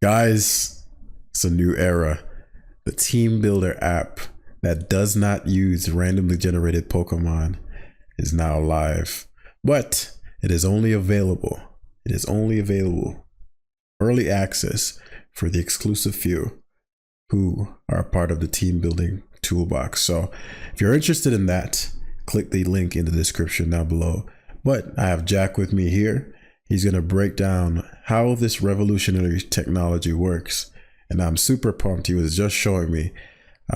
Guys, it's a new era. The Team Builder app that does not use randomly generated Pokemon is now live, but it is only available. It is only available early access for the exclusive few who are a part of the Team Building toolbox. So if you're interested in that, click the link in the description down below. But I have Jack with me here. He's going to break down how this revolutionary technology works. And I'm super pumped. He was just showing me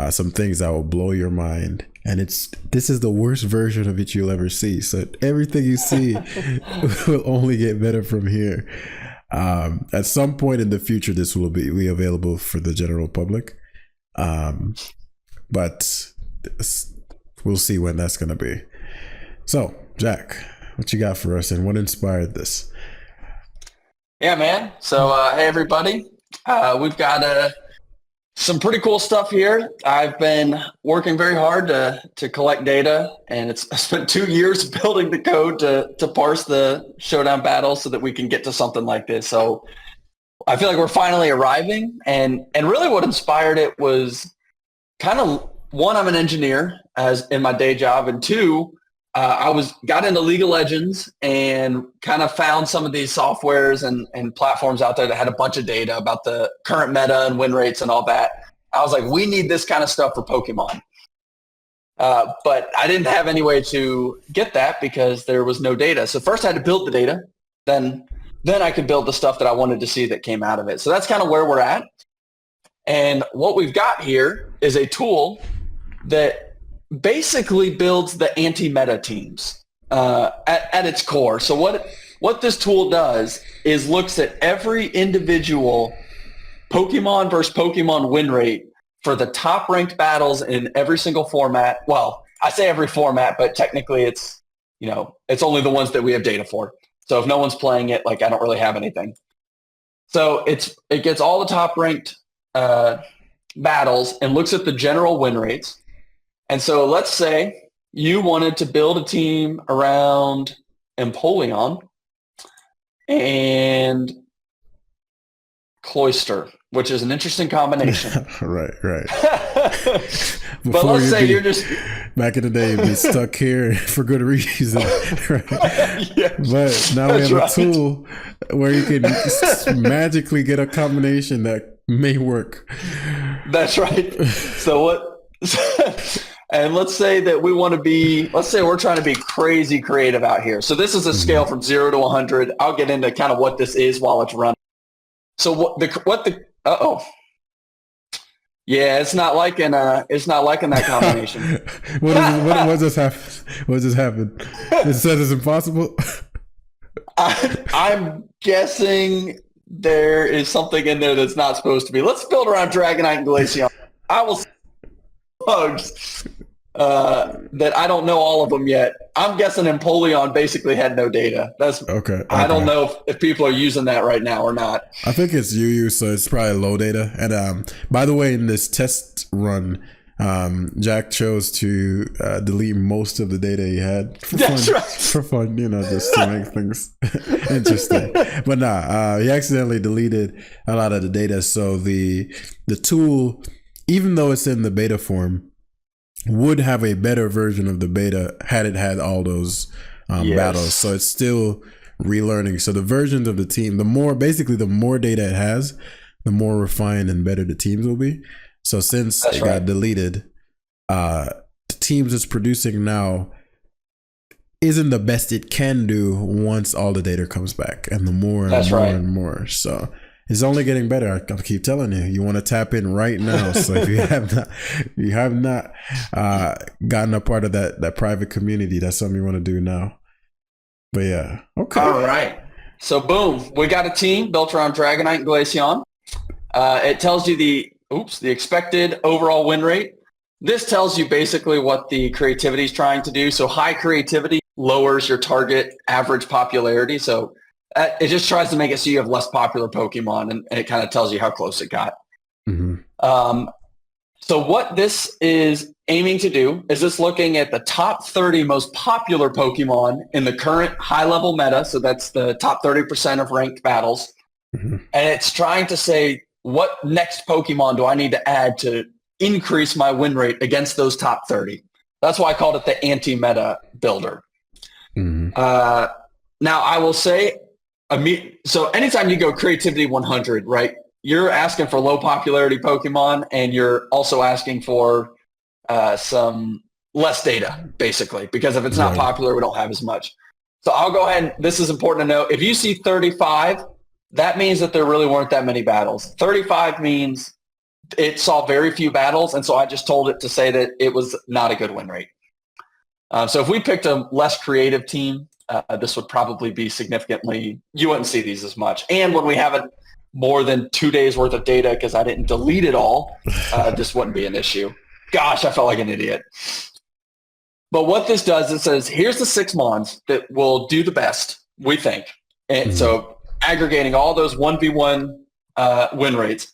some things that will blow your mind. And this is the worst version of it you'll ever see. So everything you see will only get better from here. At some point in the future, this will be available for the general public. But we'll see when that's going to be. So, Jack, what you got for us and what inspired this? Yeah, man. So, hey, everybody. We've got some pretty cool stuff here. I've been working very hard to collect data, and I spent 2 years building the code to parse the Showdown battles so that we can get to something like this. So I feel like we're finally arriving, and really what inspired it was kind of, one, I'm an engineer as in my day job, and two, I got into League of Legends and kind of found some of these softwares and platforms out there that had a bunch of data about the current meta and win rates and all that. I was like, we need this kind of stuff for Pokemon. But I didn't have any way to get that because there was no data. So first I had to build the data, then I could build the stuff that I wanted to see that came out of it. So that's kind of where we're at. And what we've got here is a tool that basically builds the anti-meta teams at its core. So what this tool does is looks at every individual Pokemon versus Pokemon win rate for the top ranked battles in every single format. Well, I say every format, but technically it's only the ones that we have data for. So if no one's playing it, like I don't really have anything. So it gets all the top ranked battles and looks at the general win rates. And so let's say you wanted to build a team around Empoleon and Cloyster, which is an interesting combination. Right. But let's say you're just... Back in the day, you'd be stuck here for good reason. Right? Yeah, but now we have a tool where you can magically get a combination that may work. That's right. So what... And let's say that we're trying to be crazy creative out here. So this is a scale from 0 to 100. I'll get into kind of what this is while it's running. So yeah, it's not liking that combination. What just happened? It says it's impossible. I'm guessing there is something in there that's not supposed to be. Let's build around Dragonite and Glaceon. I will bugs that I don't know all of them yet. I'm guessing Empoleon basically had no data. That's okay. I don't know if people are using that right now or not. I think it's UU, so it's probably low data. And by the way, in this test run, Jack chose to delete most of the data he had for fun, just to make things interesting. But he accidentally deleted a lot of the data. So the tool, even though it's in the beta form, would have a better version of the beta had it had all those battles. So it's still relearning. So the versions of the team, the more data it has, the more refined and better the teams will be. So since it got deleted, the teams it's producing now isn't the best it can do once all the data comes back, and the more and more. So it's only getting better. I keep telling you, you want to tap in right now. So if you have not gotten a part of that private community, that's something you want to do now. But yeah, okay. All right. So boom, we got a team built around Dragonite and Glaceon. It tells you the expected overall win rate. This tells you basically what the creativity is trying to do. So high creativity lowers your target average popularity. So it just tries to make it so you have less popular Pokemon, and it kind of tells you how close it got. Mm-hmm. So what this is aiming to do is it's looking at the top 30 most popular Pokemon in the current high-level meta. So that's the top 30% of ranked battles. Mm-hmm. And it's trying to say, what next Pokemon do I need to add to increase my win rate against those top 30? That's why I called it the anti-meta builder. Mm-hmm. Now, I will say, so anytime you go creativity 100, right, you're asking for low popularity Pokemon, and you're also asking for some less data, basically, because if it's not popular, we don't have as much. So I'll go ahead, and this is important to know. If you see 35, that means that there really weren't that many battles. 35 means it saw very few battles, and so I just told it to say that it was not a good win rate. So if we picked a less creative team, this would probably be significantly, you wouldn't see these as much. And when we have more than 2 days worth of data, because I didn't delete it all, this wouldn't be an issue. Gosh, I felt like an idiot. But what this does, it says, here's the 6 mons that will do the best, we think. And so aggregating all those 1v1 win rates.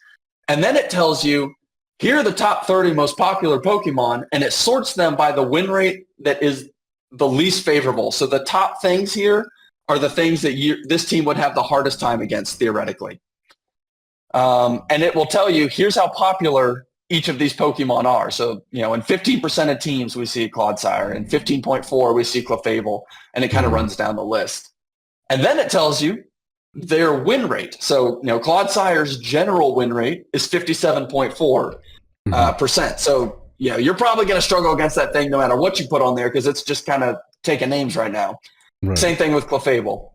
And then it tells you, here are the top 30 most popular Pokemon, and it sorts them by the win rate that is the least favorable. So the top things here are the things that this team would have the hardest time against, theoretically. And it will tell you, here's how popular each of these Pokemon are. So, in 15% of teams, we see Clodsire. In 15.4, we see Clefable. And it kind of runs down the list. And then it tells you their win rate. So, Clodsire's general win rate is 57.4%. So, you're probably going to struggle against that thing no matter what you put on there, because it's just kind of taking names right now. Right. Same thing with Clefable.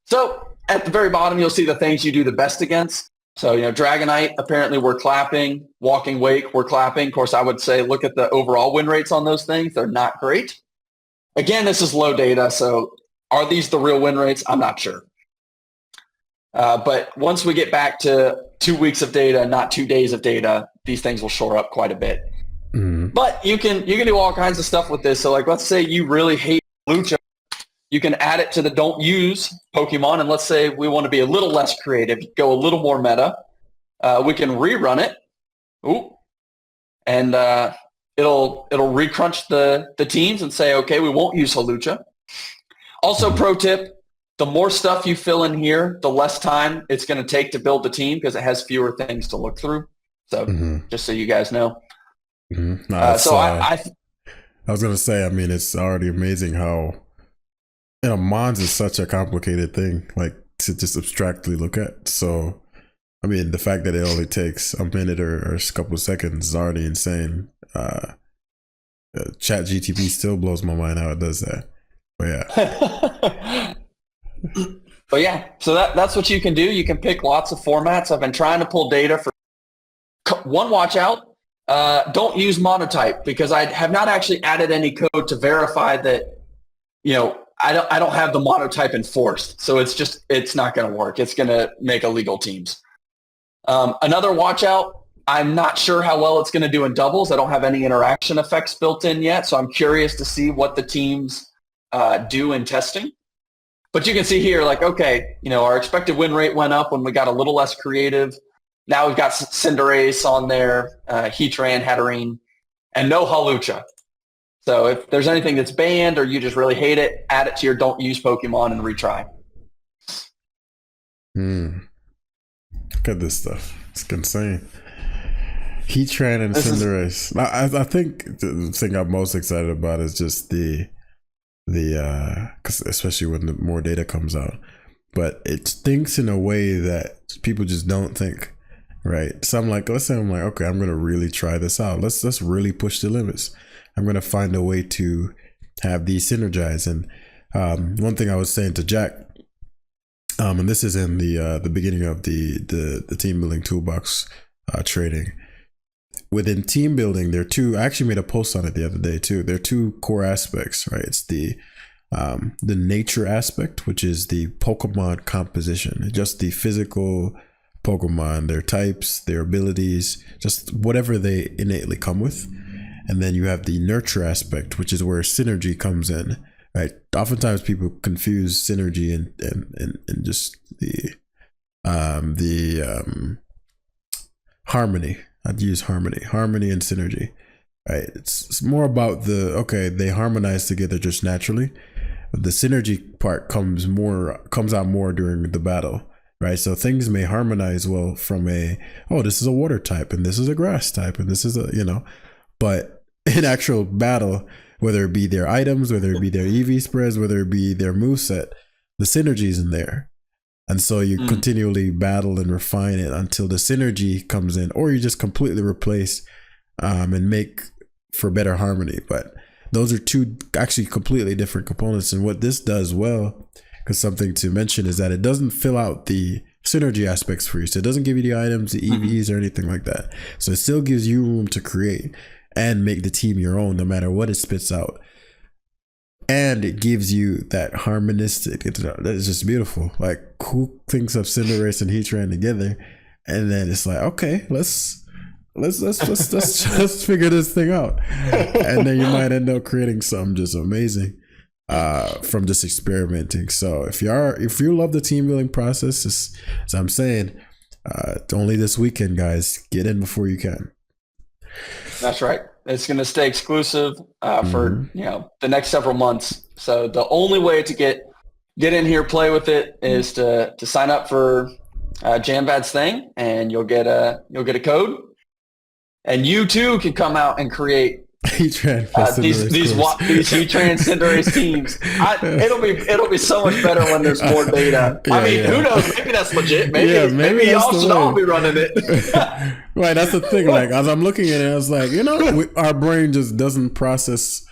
So at the very bottom, you'll see the things you do the best against. So, Dragonite, apparently we're clapping. Walking Wake, we're clapping. Of course, I would say look at the overall win rates on those things. They're not great. Again, this is low data, so are these the real win rates? I'm not sure. But once we get back to 2 weeks of data, not 2 days of data, these things will shore up quite a bit. But you can do all kinds of stuff with this. So, like, let's say you really hate Lucha. You can add it to the don't use Pokemon, and let's say we want to be a little less creative, go a little more meta. We can rerun it. And it'll recrunch the teams and say, okay, we won't use Hawlucha. Also, pro tip, the more stuff you fill in here, the less time it's going to take to build the team, because it has fewer things to look through. So just so you guys know. No, I was going to say, I mean, it's already amazing how, Mons is such a complicated thing, like, to just abstractly look at. So, I mean, the fact that it only takes a minute or a couple of seconds is already insane. Chat GTP still blows my mind how it does that. But yeah. But yeah, so that's what you can do. You can pick lots of formats. I've been trying to pull data for one watch out. Don't use monotype, because I have not actually added any code to verify that, I don't have the monotype enforced. So it's not going to work. It's going to make illegal teams. Another watch out, I'm not sure how well it's going to do in doubles. I don't have any interaction effects built in yet. So I'm curious to see what the teams do in testing. But you can see here, like, okay, our expected win rate went up when we got a little less creative. Now we've got Cinderace on there, Heatran, Hatterene, and no Hawlucha. So if there's anything that's banned or you just really hate it, add it to your don't use Pokemon and retry. Look at this stuff. It's insane. Heatran and Cinderace. I think the thing I'm most excited about is just the cause especially when the more data comes out, but it thinks in a way that people just don't think, right? So let's say I'm like, okay, I'm gonna really try this out. Let's really push the limits. I'm gonna find a way to have these synergize. And one thing I was saying to Jack, and this is in the beginning of the team building toolbox training. Within team building, there are two. I actually made a post on it the other day too. There are two core aspects, right? It's the nature aspect, which is the Pokemon composition, just the physical Pokemon, their types, their abilities, just whatever they innately come with. And then you have the nurture aspect, which is where synergy comes in, right? Oftentimes people confuse synergy and just the harmony. I'd use harmony and synergy, right? It's more about they harmonize together just naturally. But the synergy part comes out more during the battle, right? So things may harmonize well from this is a water type and this is a grass type and this is but in actual battle, whether it be their items, whether it be their EV spreads, whether it be their moveset, the synergy is in there. And so you continually battle and refine it until the synergy comes in, or you just completely replace and make for better harmony. But those are two actually completely different components. And what this does well, because something to mention is that it doesn't fill out the synergy aspects for you. So it doesn't give you the items, the EVs, or anything like that. So it still gives you room to create and make the team your own, no matter what it spits out. And it gives you that harmonistic. It's just beautiful. Like, who thinks of Cinderace and Heatran together? And then it's like, okay, let's figure this thing out. And then you might end up creating something just amazing from just experimenting. So if you love the team building process, as I'm saying, only this weekend, guys, get in before you can. That's right. It's going to stay exclusive for the next several months. So the only way to get in here, play with it, is to sign up for Janvad's thing, and you'll get a code, and you too can come out and create these Heatran Cinderace teams. It'll be so much better when there's more data. Who knows? Maybe that's legit. Maybe y'all should all be running it. Right, that's the thing. Like, as I'm looking at it, I was like, our brain just doesn't process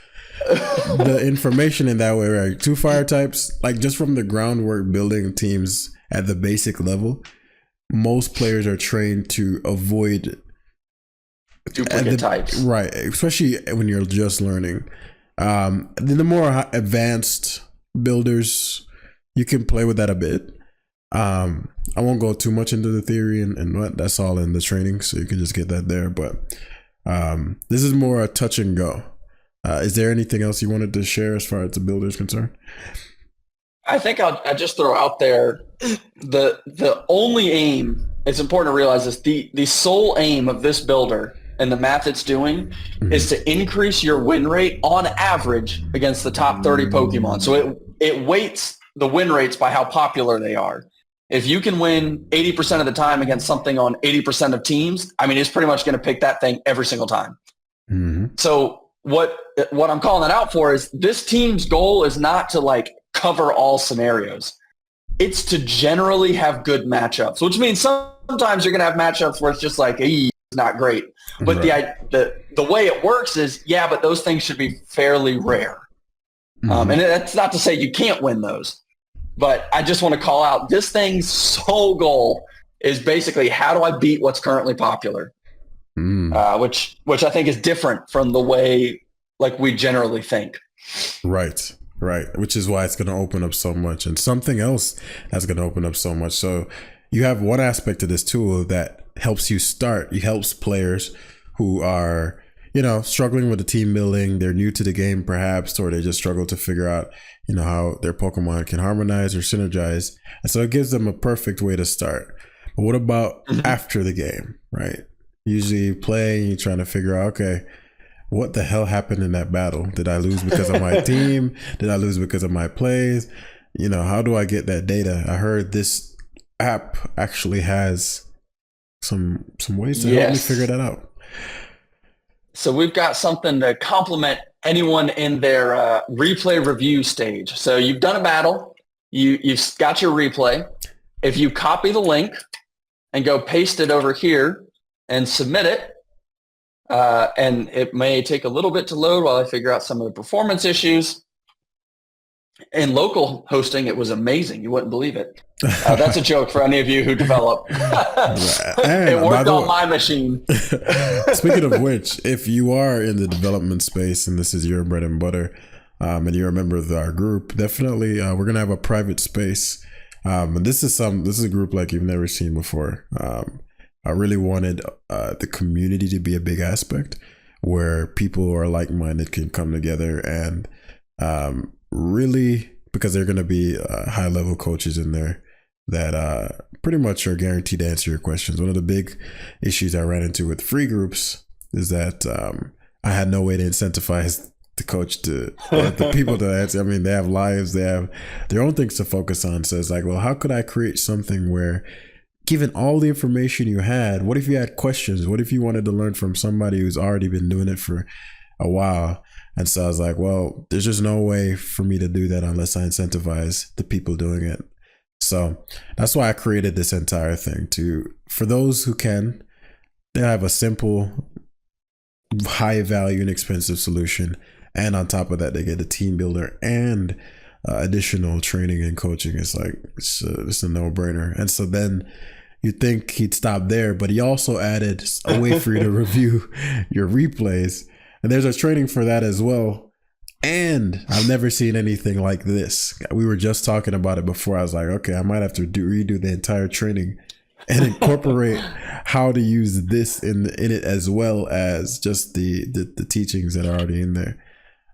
the information in that way. Right, 2 fire types, like just from the groundwork building teams at the basic level, most players are trained to avoid duplicate types, right? Especially when you're just learning. Then the more advanced builders, you can play with that a bit. I won't go too much into the theory and what that's all in the training, so you can just get that there. But this is more a touch and go. Is there anything else you wanted to share as far as the builder is concerned? I think I'll just throw out there the only aim. It's important to realize this: the sole aim of this builder and the math it's doing is to increase your win rate on average against the top 30 Pokemon. So it weights the win rates by how popular they are. If you can win 80% of the time against something on 80% of teams, it's pretty much going to pick that thing every single time. So what I'm calling that out for is this team's goal is not to cover all scenarios. It's to generally have good matchups, which means sometimes you're going to have matchups where it's just not great. But the way it works is, but those things should be fairly rare. And that's not to say you can't win those. But I just want to call out this thing's sole goal is basically, how do I beat what's currently popular? Which I think is different from the way we generally think. Right. Which is why it's going to open up so much, and something else that's going to open up so much. So you have one aspect of this tool that helps you start. It helps players who are, struggling with the team building. They're new to the game perhaps, or they just struggle to figure out, how their Pokemon can harmonize or synergize. And so it gives them a perfect way to start. But what about after the game, right? Usually you play and you're trying to figure out, okay, what the hell happened in that battle? Did I lose because of my team? Did I lose because of my plays? How do I get that data? I heard this app actually has some ways to help me figure that out. So we've got something to complement anyone in their replay review stage. So you've done a battle, you've got your replay. If you copy the link and go paste it over here and submit it, and it may take a little bit to load while I figure out some of the performance issues. In local hosting, it was amazing. You wouldn't believe it. That's a joke for any of you who develop. It worked on my machine. Speaking of which, if you are in the development space and this is your bread and butter, and you're a member of our group, definitely we're gonna have a private space. And this is a group like you've never seen before. I really wanted the community to be a big aspect where people who are like-minded can come together and really, because they're going to be high-level coaches in there that pretty much are guaranteed to answer your questions. One of the big issues I ran into with free groups is that I had no way to incentivize the coach to the people to answer. I mean, they have lives, they have their own things to focus on. So it's like, well, how could I create something where, given all the information you had, what if you had questions? What if you wanted to learn from somebody who's already been doing it for a while? And so I was like, well, there's just no way for me to do that unless I incentivize the people doing it. So that's why I created this entire thing for those who can, they have a simple, high value, inexpensive solution. And on top of that, they get a team builder and additional training and coaching. It's like, it's a no-brainer. And so then you'd think he'd stop there, but he also added a way for you to review your replays. And there's a training for that as well. And I've never seen anything like this. We were just talking about it before. I was like, okay, I might have to redo the entire training and incorporate how to use this in it, as well as just the teachings that are already in there.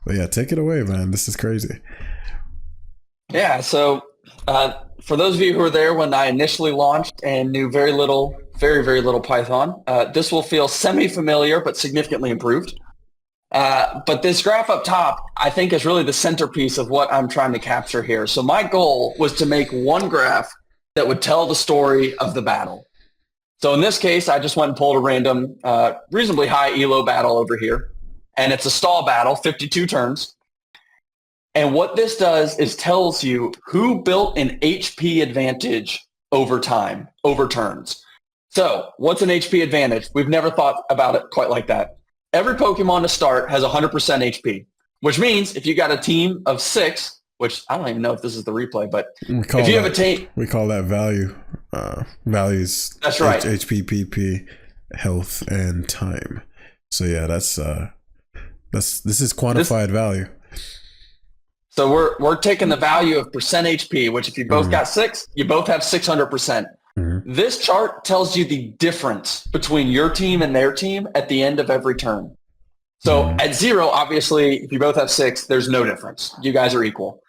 But yeah, take it away, man. This is crazy. Yeah. So for those of you who were there when I initially launched and knew very little, very, very little Python, this will feel semi-familiar but significantly improved. But this graph up top, I think, is really the centerpiece of what I'm trying to capture here. So my goal was to make one graph that would tell the story of the battle. So in this case, I just went and pulled a random, reasonably high elo battle over here. And it's a stall battle, 52 turns. And what this does is tells you who built an HP advantage over time, over turns. So what's an HP advantage? We've never thought about it quite like that. Every Pokemon to start has 100% HP, which means if you got a team of 6, which I don't even know if this is the replay, but if you have a team, we call that value, values. That's right. HP, PP, health, and time. So yeah, this is quantified value. So we're taking the value of percent HP, which if you both got 6, you both have 600%. This chart tells you the difference between your team and their team at the end of every turn. So at 0, obviously, if you both have 6, there's no difference. You guys are equal.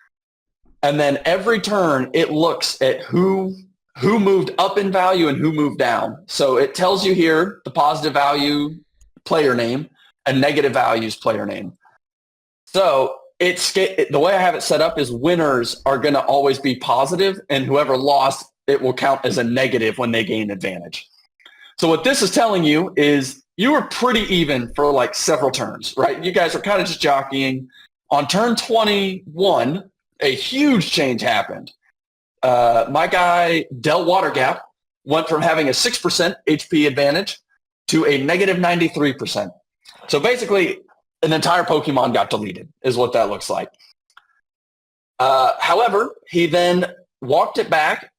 And then every turn, it looks at who moved up in value and who moved down. So it tells you here the positive value player name and negative values player name. So the way I have it set up is winners are going to always be positive, and whoever lost, it will count as a negative when they gain advantage. So what this is telling you is you were pretty even for like several turns, right? You guys are kind of just jockeying. On turn 21, a huge change happened. My guy, Del Watergap, went from having a 6% HP advantage to a negative 93%. So basically, an entire Pokemon got deleted, is what that looks like. However, he then walked it back,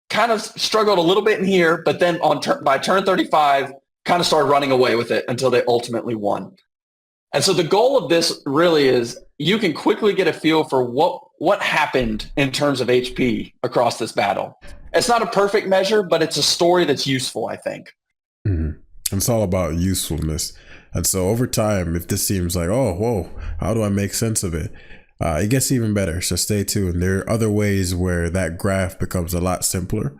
kind of struggled a little bit in here, but then by turn 35, kind of started running away with it until they ultimately won. And so the goal of this really is you can quickly get a feel for what happened in terms of HP across this battle. It's not a perfect measure, but it's a story that's useful, I think. Mm-hmm. It's all about usefulness. And so over time, if this seems like, oh, whoa, how do I make sense of it? It gets even better. So stay tuned. There are other ways where that graph becomes a lot simpler,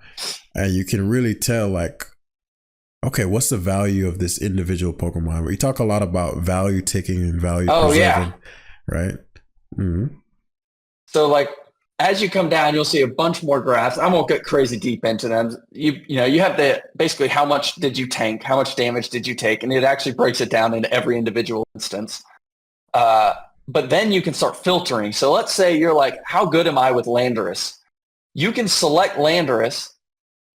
and you can really tell, like, okay, what's the value of this individual Pokemon? We talk a lot about value taking and value preserving, right? Mm-hmm. So like as you come down, you'll see a bunch more graphs. I won't get crazy deep into them. You have basically how much did you tank, how much damage did you take, and it actually breaks it down into every individual instance. But then you can start filtering. So let's say you're like, how good am I with Landorus? You can select Landorus.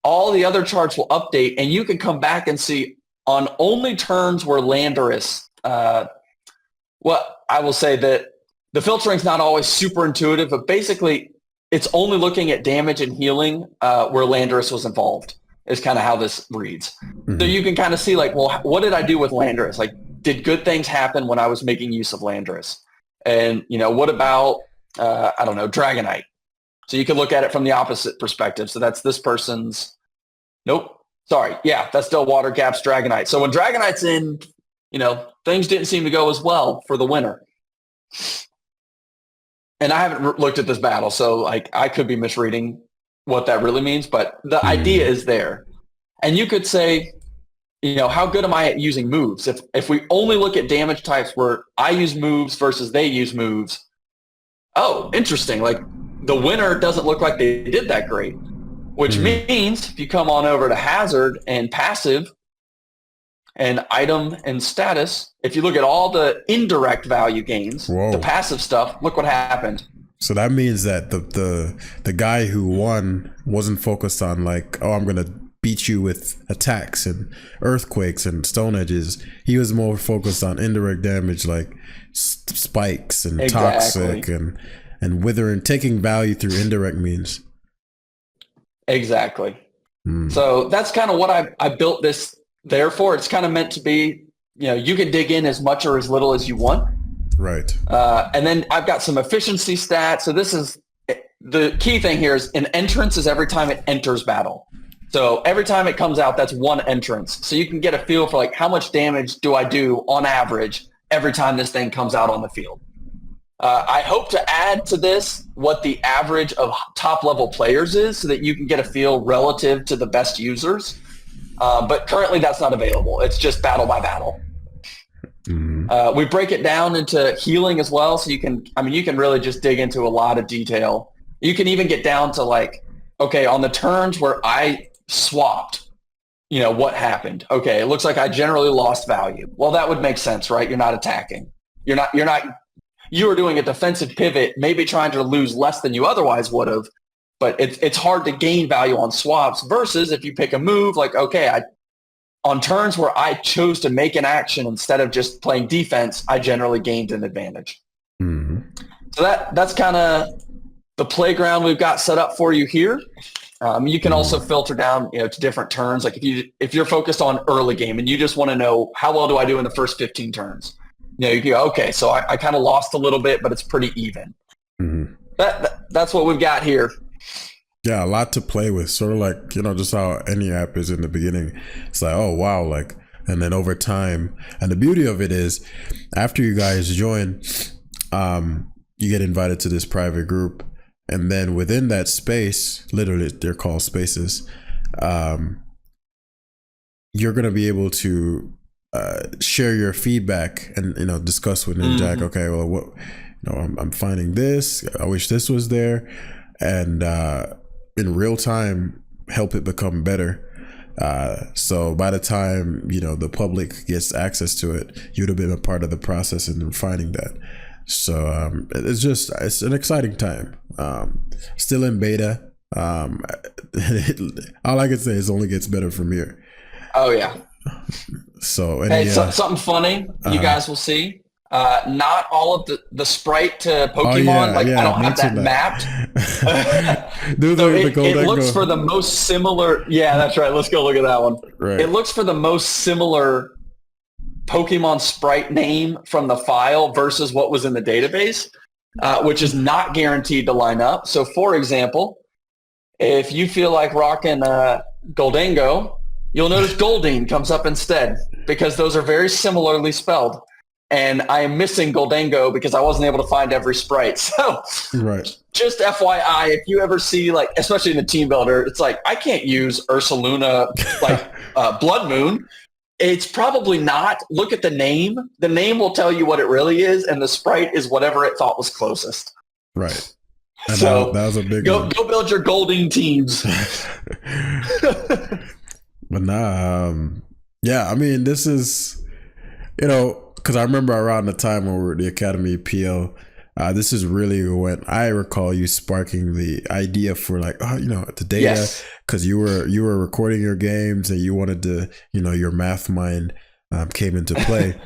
All the other charts will update, and you can come back and see on only turns where Landorus, well, I will say that the filtering is not always super intuitive, but basically it's only looking at damage and healing where Landorus was involved is kind of how this reads. Mm-hmm. So you can kind of see like, well, what did I do with Landorus? Like, did good things happen when I was making use of Landorus? And, what about, I don't know, Dragonite? So you can look at it from the opposite perspective. So that's this person's, that's Del Watergap's Dragonite. So when Dragonite's in, things didn't seem to go as well for the winner. And I haven't looked at this battle, so like I could be misreading what that really means, but the idea is there. And you could say, how good am I at using moves? If we only look at damage types where I use moves versus they use moves, oh, interesting. Like the winner doesn't look like they did that great, which means if you come on over to hazard and passive and item and status, if you look at all the indirect value gains, the passive stuff, look what happened. So that means that the guy who won wasn't focused on like, oh, I'm going to beat you with attacks and earthquakes and stone edges. He was more focused on indirect damage like spikes and toxic and withering, taking value through indirect means. Exactly. So that's kind of what I built this there for. It's kind of meant to be, you can dig in as much or as little as you want. Right. And then I've got some efficiency stats. So this is the key thing here is an entrance is every time it enters battle. So every time it comes out, that's one entrance. So you can get a feel for like how much damage do I do on average every time this thing comes out on the field. I hope to add to this what the average of top level players is so that you can get a feel relative to the best users. But currently that's not available. It's just battle by battle. We break it down into healing as well. So you can really just dig into a lot of detail. You can even get down to like, okay, on the turns where I swapped, what happened? Okay, it looks like I generally lost value. Well, that would make sense, right? You're not attacking. You were doing a defensive pivot, maybe trying to lose less than you otherwise would have, but it's hard to gain value on swaps versus if you pick a move like, okay, on turns where I chose to make an action instead of just playing defense, I generally gained an advantage. So that's kind of the playground we've got set up for you here. You can also filter down, to different turns. Like if you're focused on early game and you just want to know how well do I do in the first 15 turns, you can go, okay, so I kind of lost a little bit, but it's pretty even. That's what we've got here. Yeah, a lot to play with. Sort of like, just how any app is in the beginning. It's like, oh, wow. Like, and then over time. And the beauty of it is after you guys join, you get invited to this private group. And then within that space, literally they're called spaces, you're going to be able to share your feedback and, discuss with Jack. Okay, well, what, I'm finding this. I wish this was there. And in real time, help it become better. So by the time, the public gets access to it, you'd have been a part of the process in refining that. So it's an exciting time. Still in beta. All I can say is it only gets better from here. Oh yeah. So something funny you guys will see. Not all of the sprite to Pokemon. I don't have that mapped. It looks for the most similar. Yeah, that's right. Let's go look at that one. Right. It looks for the most similar Pokemon sprite name from the file versus what was in the database, which is not guaranteed to line up. So, for example, if you feel like rocking Goldango, you'll notice Goldeen comes up instead because those are very similarly spelled. And I am missing Goldango because I wasn't able to find every sprite. So just FYI, if you ever see, like, especially in the team builder, it's like, I can't use Ursaluna, like Blood Moon. It's probably not. Look at the name. The name will tell you what it really is, and the sprite is whatever it thought was closest. Right. And so that was a big go build your Goldeen teams. But this is, because I remember around the time when we were at the Academy PL, this is really when I recall you sparking the idea for like, the data, because you were recording your games and you wanted to, your math mind came into play.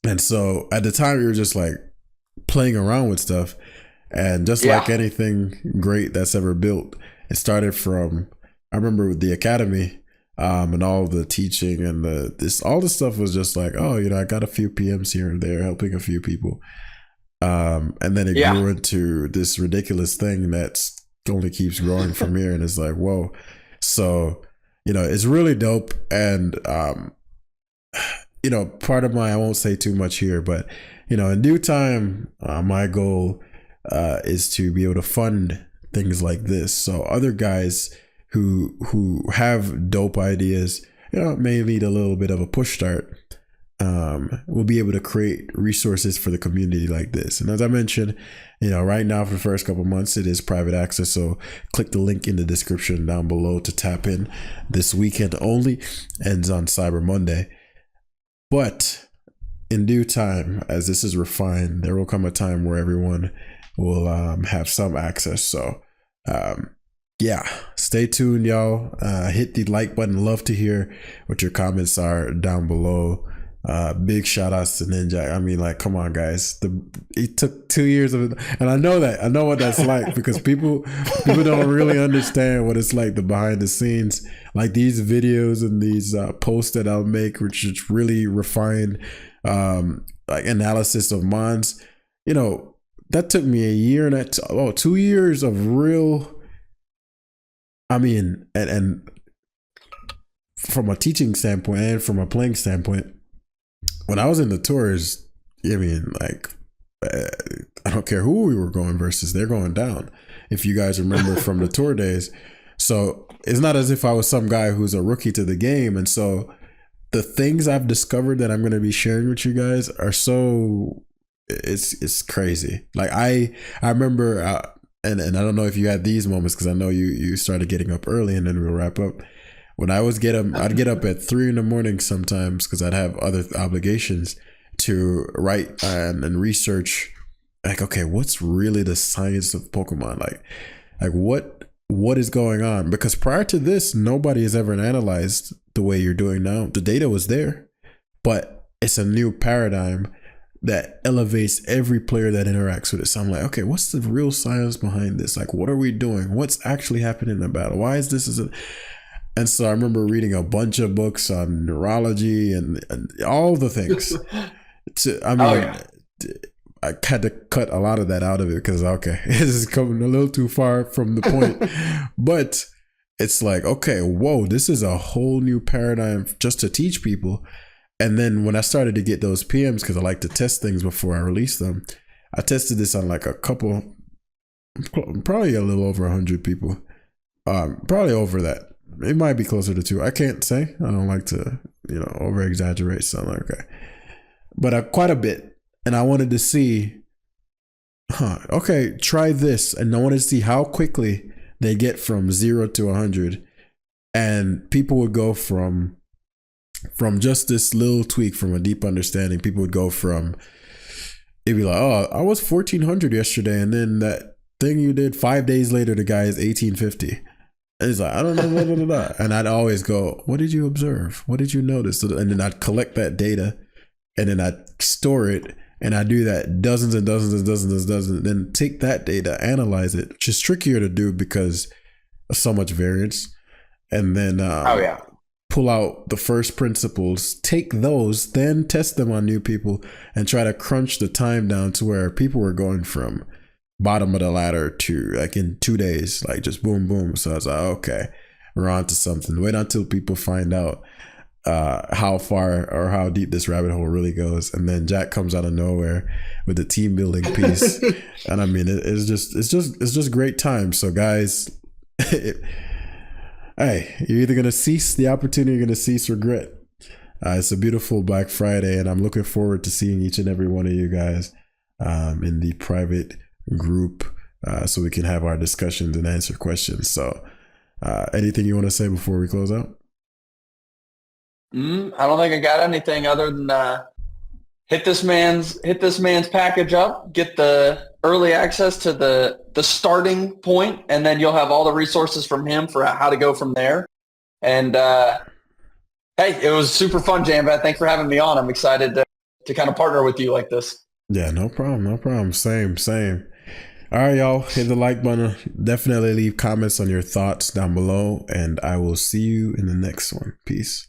And so at the time you were just like playing around with stuff, and just like anything great that's ever built, it started from, I remember with the Academy, and all the teaching and all the stuff was just like, I got a few PMs here and there helping a few people. And then it grew into this ridiculous thing that only keeps growing from here. And it's like, whoa. So, it's really dope. And, part of I won't say too much here, but, in due time, my goal is to be able to fund things like this. So other guys who have dope ideas it may need a little bit of a push start, we'll be able to create resources for the community like this. And as I mentioned, right now for the first couple months, it is private access. So click the link in the description down below to tap in. This weekend only, ends on Cyber Monday. But in due time, as this is refined, there will come a time where everyone will have some access. So yeah, stay tuned, y'all. Hit the like button. Love to hear what your comments are down below. Big shout outs to Ninja. I mean, like, come on, guys. It took 2 years of it, and I know what that's like, because people don't really understand what it's like, the behind the scenes, like these videos and these posts that I'll make, which is really refined, like analysis of mons. That took me a year and 2 years of real. I mean, and from a teaching standpoint and from a playing standpoint. When I was in the tours, I mean, like, I don't care who we were going versus, they're going down. If you guys remember from the tour days. So it's not as if I was some guy who's a rookie to the game. And so the things I've discovered that I'm going to be sharing with you guys are it's crazy. Like I remember, and I don't know if you had these moments, because I know you started getting up early, and then we'll wrap up. When I'd get up at 3 in the morning sometimes, because I'd have other obligations to write and research. Like, okay, what's really the science of Pokemon? Like what is going on? Because prior to this, nobody has ever analyzed the way you're doing now. The data was there, but it's a new paradigm that elevates every player that interacts with it. So I'm like, okay, what's the real science behind this? Like, what are we doing? What's actually happening in the battle? Why is this? And so I remember reading a bunch of books on neurology and all the things. I had to cut a lot of that out of it, because, okay, this is coming a little too far from the point. But it's like, okay, whoa, this is a whole new paradigm just to teach people. And then when I started to get those PMs, because I like to test things before I release them, I tested this on like a couple, probably a little over 100 people, probably over that. It might be closer to 2. I can't say. I don't like to, over exaggerate. So I'm like, okay, but quite a bit. And I wanted to see, okay, try this. And I wanted to see how quickly they get from 0 to 100. And people would go from just this little tweak, from a deep understanding. People would go from, it'd be like, oh, I was 1400 yesterday, and then that thing you did 5 days later, the guy is 1850. And he's like, I don't know, blah, blah, blah, blah. And I'd always go, what did you observe? What did you notice? And then I'd collect that data, and then I'd store it, and I do that dozens and dozens and dozens and dozens. Then take that data, analyze it, which is trickier to do because of so much variance. And then pull out the first principles, take those, then test them on new people, and try to crunch the time down to where people were going from bottom of the ladder to like in 2 days, like just boom, boom. So I was like, okay, we're on to something. Wait until people find out how far or how deep this rabbit hole really goes. And then Jack comes out of nowhere with the team building piece. And I mean, it's just great time. So guys, hey, you're either going to seize the opportunity, you're going to cease regret. It's a beautiful Black Friday, and I'm looking forward to seeing each and every one of you guys in the private group, so we can have our discussions and answer questions. So anything you want to say before we close out? I don't think I got anything other than hit this man's package up, get the early access to the starting point, and then you'll have all the resources from him for how to go from there. And hey, it was super fun, Jambat. Thanks for having me on. I'm excited to kind of partner with you like this. Yeah, no problem. Same. All right, y'all, hit the like button. Definitely leave comments on your thoughts down below, and I will see you in the next one. Peace.